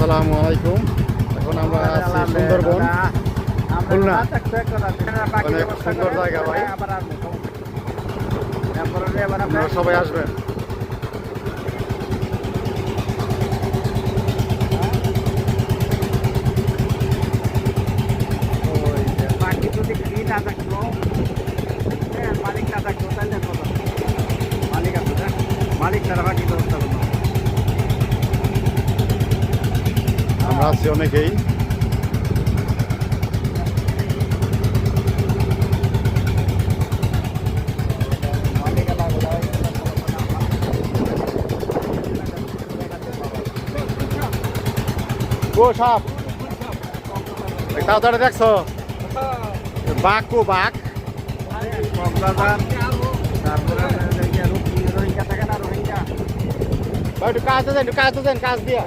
আসসালামু আলাইকুম। এখন আমরা আছি সুন্দরবন, খুলনা। অনেক সুন্দর জায়গা ভাই, আপনারা সবাই আসবেন। আমরা আছি অনেকেই। ও সাপ তাড়াতাড়ি দেখছো? বাঘ কো বাঘ। একটু কাজ দেন, একটু কাজ দেন, কাজ দিয়া।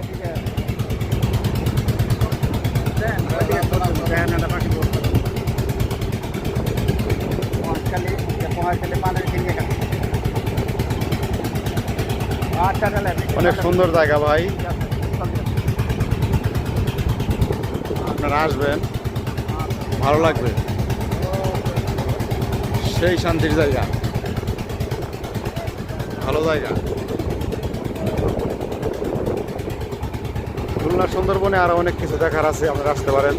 অনেক সুন্দর জায়গা ভাই, আপনারা আসবেন, ভালো লাগবে। সেই শান্তির জায়গা, ভালো জায়গা। খুলনা সুন্দরবনে আরো অনেক কিছু দেখার আছে, আপনারা আসতে পারেন।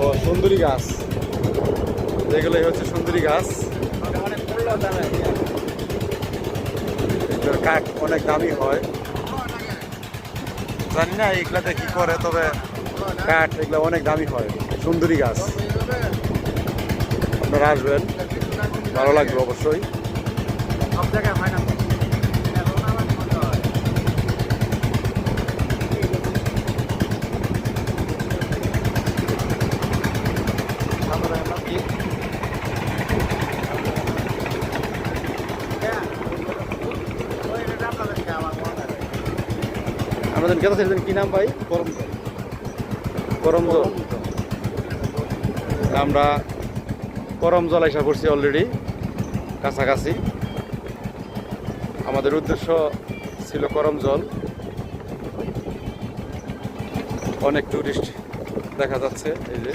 ও সুন্দরী গাছ, এগুলোই হচ্ছে সুন্দরী গাছ। এগুলোর কাঠ অনেক দামি হয়, জানি না এগুলাতে কি করে, তবে কাঠ এগুলো অনেক দামি হয়। সুন্দরী গাছ, আপনারা আসবেন, ভালো লাগবে অবশ্যই। সব জায়গায় হয় না। আমাদের কেন ছিলেন কি নাম ভাই? করমজল। আমরা করমজল এসে পড়ছি অলরেডি, কাছাকাছি। আমাদের উদ্দেশ্য ছিল করমজল। অনেক টুরিস্ট দেখা যাচ্ছে, এই যে